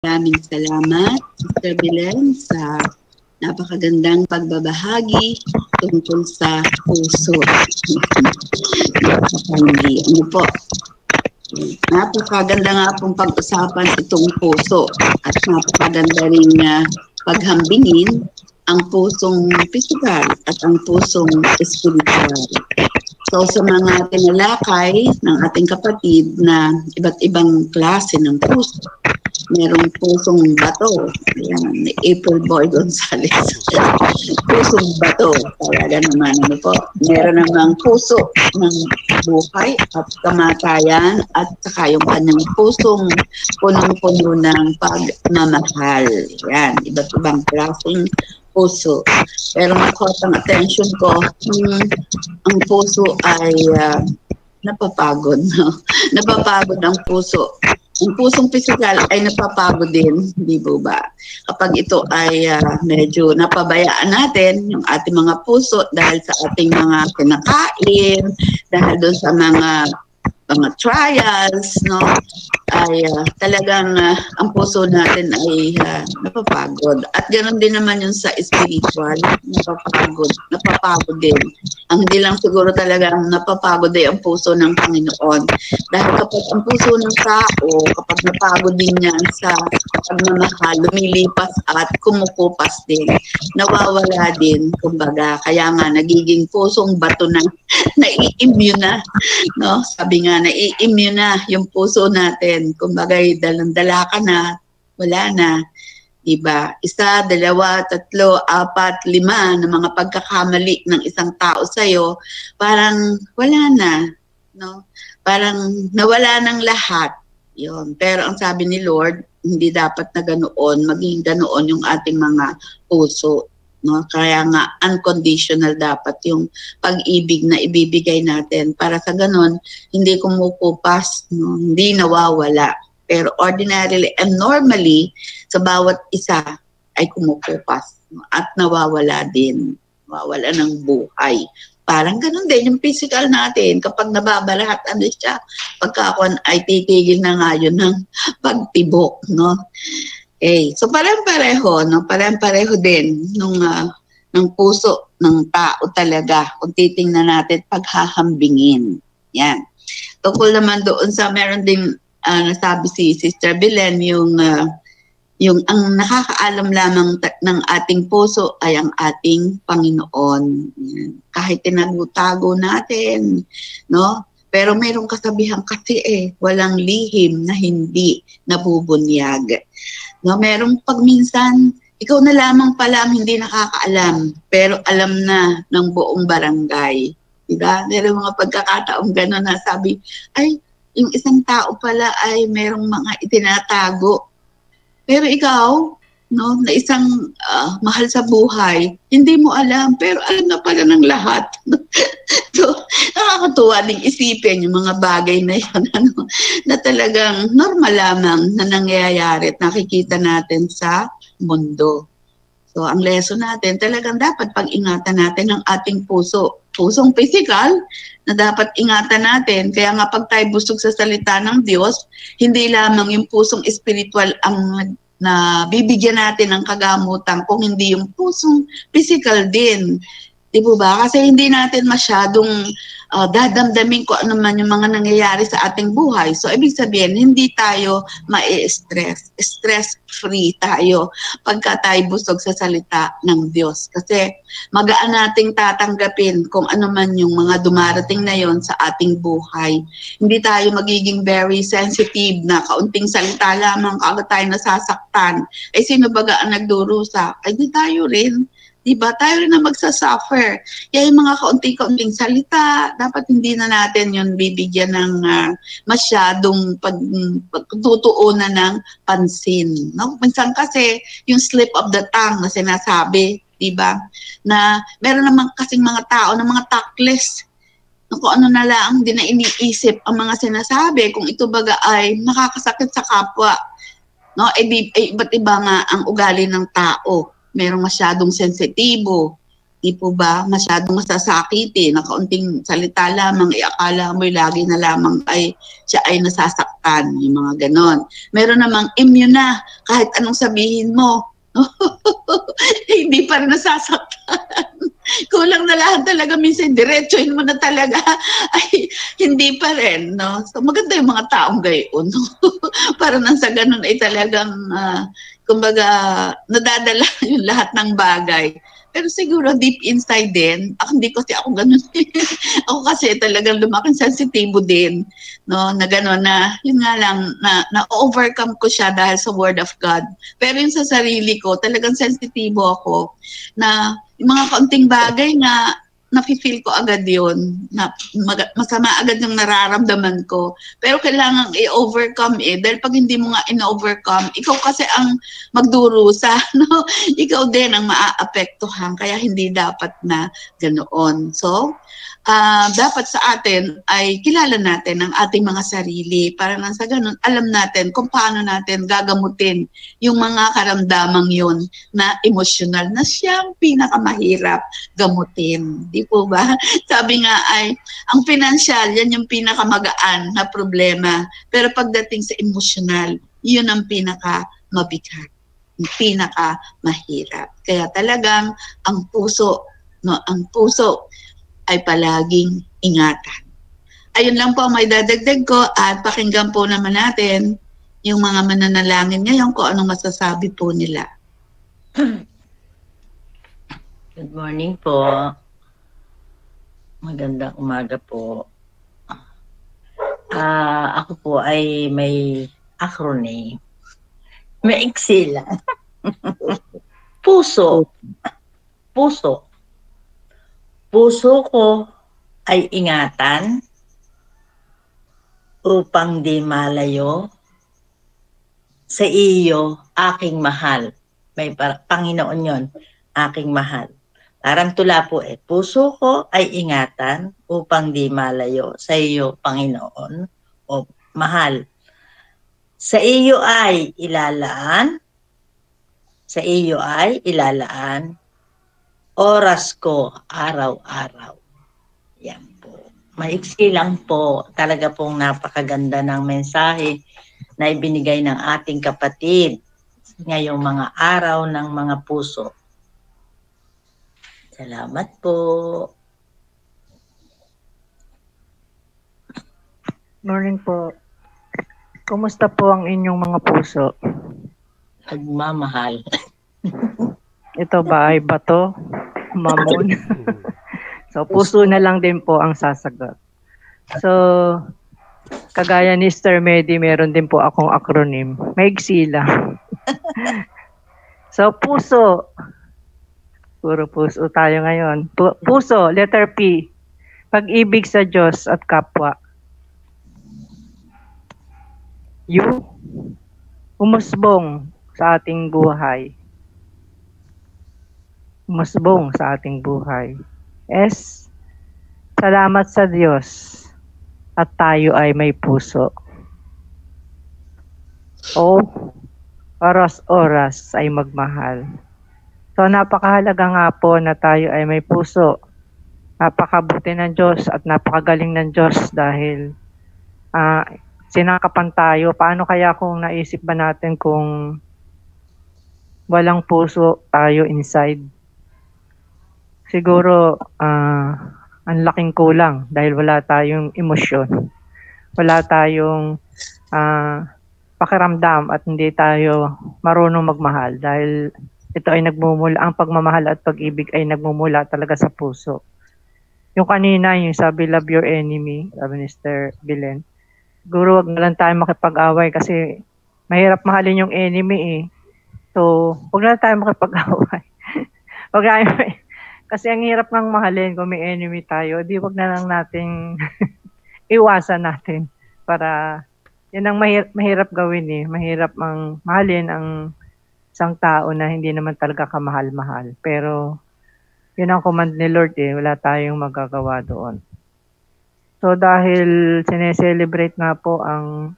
Maraming salamat, Sister Belen, sa napakagandang pagbabahagi tungkol sa puso. Ano po? Napakaganda nga pong pag-usapan itong puso at napakaganda rin paghambingin ang pusong physical at ang pusong spiritual. So sa mga tinalakay ng ating kapatid na iba't ibang klase ng puso, merong pusong bato. Ayan, ni April Boy Gonzales. Pusong bato. Talaga naman, ano po. Meron namang puso ng buhay at kamatayan at saka yung kanyang pusong punong-puno ng pagmamahal. Yan, iba't ibang klaseng puso. Pero makot ang attention ko, ang puso ay napapagod. No? Napapagod ang puso. Ang pusong pisikal ay napapagod din, di ba? Kapag ito ay medyo napabayaan natin, yung ating mga puso dahil sa ating mga kinakain, dahil doon sa mga trials, no? Ay talagang ang puso natin ay napapagod. At ganoon din naman yung sa spiritual, napapagod din. Ang hindi lang siguro talagang napapagod ay ang puso ng Panginoon. Dahil kapag ang puso ng tao, kapag napagod din yan sa pagmamahal, lumilipas at kumukupas din. Nawawala din, kumbaga. Kaya nga, nagiging pusong bato na nai-immune na. No? Sabi nga, nai-immune na yung puso natin. Kumbaga, dalang-dala ka na, wala na. Diba? 1, 2, 3, 4, 5 na mga pagkakamali ng isang tao sa'yo, parang wala na. No? Parang nawala ng lahat. Yun. Pero ang sabi ni Lord, hindi dapat na ganoon, maging ganoon yung ating mga puso. No? Kaya nga, unconditional dapat yung pag-ibig na ibibigay natin. Para sa ganon, hindi kumukupas, no? Hindi nawawala. Pero ordinarily and normally, sa bawat isa ay kumukupas, no? At nawawala din. Nawawala ng buhay. Parang ganun din yung physical natin. Kapag nababalahat, ano siya, pagkakon ay titigil na nga yun ng pagtibok, no? Okay. So parang-pareho, no? Parang-pareho din ng puso ng tao talaga kung titingnan natin paghahambingin. Yan. Tukol naman doon sa meron ding nasabi si Sister Belen, yung ang nakakaalam lamang ng ating puso ay ang ating Panginoon. Yan. Kahit tinagutago natin, no? Pero mayroong kasabihan kasi walang lihim na hindi nabubunyag. No, merong pagminsan, ikaw na lamang pala ang hindi nakakaalam, pero alam na ng buong barangay. Diba? Merong mga pagkakataong gano'n na sabi, ay, yung isang tao pala ay merong mga itinatago. Pero ikaw, no, na isang mahal sa buhay, hindi mo alam, pero alam na pala ng lahat. So, nakakatuwa ding isipin yung mga bagay na yun, na talagang normal lamang na nangyayari at nakikita natin sa mundo. So, ang lesson natin, talagang dapat pag-ingatan natin ang ating puso. Pusong physical, na dapat ingatan natin. Kaya nga pag tayo busog sa salita ng Diyos, hindi lamang yung pusong spiritual ang na bibigyan natin ng kagamutan kung hindi yung pusong physical din. Di ba? Kasi hindi natin masyadong dadamdamin kung ano man yung mga nangyayari sa ating buhay. So, ibig sabihin, hindi tayo ma-stress. Stress-free tayo pagka tayo busog sa salita ng Diyos. Kasi magaan nating tatanggapin kung ano man yung mga dumarating na yon sa ating buhay. Hindi tayo magiging very sensitive na kaunting salita lamang kagad tayo nasasaktan. Eh, sino baga ang nagdurusa? Ay, di tayo rin. Diba? Tayo rin na magsasuffer. Kaya yung mga kaunting-kaunting salita, dapat hindi na natin yun bibigyan ng masyadong pagtutuunan ng pansin. No? Minsan kasi, yung slip of the tongue na sinasabi, diba? Na meron naman kasing mga tao na mga tactless. Kung ano na lang, hindi na iniisip ang mga sinasabi. Kung ito baga ay nakakasakit sa kapwa. No? Iba't iba nga ang ugali ng tao. Merong masyadong sensitibo, Di po ba masyadong masasakitin na kaunting salita lamang, akala mo lagi na lamang ay siya ay nasasaktan, yung mga ganon. Meron namang immune na, kahit anong sabihin mo, hindi pa rin nasasaktan. Kulang na lang talaga, minsan diretsuhin mo na talaga, ay hindi pa rin, no? So maganda yung mga taong gayon, no? Para nang sa ganon ay talagang, kumbaga, nadadala yung lahat ng bagay. Pero siguro deep inside din, ako hindi kasi ako ganun. Ako kasi talagang lumaking sensitibo din, no, na gano'n na, yun nga lang, na-overcome ko siya dahil sa Word of God. Pero yung sa sarili ko, talagang sensitibo ako na yung mga kaunting bagay na nafe-feel ko agad yun, na masama agad yung nararamdaman ko. Pero kailangan i-overcome dahil pag hindi mo nga in-overcome, ikaw kasi ang magdurusa, no? Ikaw din ang maaapektuhan, kaya hindi dapat na ganoon. So, dapat sa atin ay kilala natin ang ating mga sarili para nang sa ganun, alam natin kung paano natin gagamutin yung mga karamdamang yun na emosyonal na siyang pinakamahirap gamutin. Di po ba? Sabi nga ay, ang financial, yan yung pinakamagaan na problema. Pero pagdating sa emosyonal, yun ang pinakamabigat, yung pinakamahirap. Kaya talagang ang puso, no, ang puso ay palaging ingatan. Ayun lang po ang may dadagdag ko at pakinggan po naman natin yung mga mananalangin ngayon kung anong masasabi po nila. Good morning po. Magandang umaga po. Ako po ay may acronym. May iksi lang. Puso. Puso. Puso ko ay ingatan upang di malayo sa iyo, aking mahal. May Panginoon yon, aking mahal. Tarantula po puso ko ay ingatan upang di malayo sa iyo, Panginoon, o mahal. Sa iyo ay ilalaan, oras ko araw-araw. Yan po. Maiksi lang po. Talaga pong napakaganda ng mensahe na ibinigay ng ating kapatid ngayong mga araw ng mga puso. Salamat po. Morning po. Kumusta po ang inyong mga puso? Nagmamahal. Ito ba ay bato? Mamon? So, puso na lang din po ang sasagot. So, kagaya ni Sir Medi, meron din po akong acronym. Maigsi lang. So, puso. Puro puso tayo ngayon. Puso, letter P. Pag-ibig sa Diyos at kapwa. U. Umusbong sa ating buhay. Umusbong sa ating buhay. S. Salamat sa Diyos at tayo ay may puso. O. Oras-oras ay magmahal. So napakahalaga nga po na tayo ay may puso. Napakabuti ng Diyos at napakagaling ng Diyos dahil sinakapan tayo. Paano kaya kung naisip ba natin kung walang puso tayo inside? Siguro ang laking kulang dahil wala tayong emosyon. Wala tayong pakiramdam at hindi tayo marunong magmahal dahil ito ay ang pagmamahal at pag-ibig ay nagmumula talaga sa puso. Yung kanina, yung sabi, love your enemy, sabi ni Mr. Bilen, siguro wag na lang tayo makipag-away kasi mahirap mahalin yung enemy So, wag na lang tayo makipag-away. Kasi ang hirap nang mahalin kung may enemy tayo, di wag na lang nating iwasan natin para yan ang mahirap gawin Mahirap ang mahalin ang isang tao na hindi naman talaga kamahal-mahal. Pero yun ang command ni Lord wala tayong magagawa doon. So dahil sineselebrate nga po ang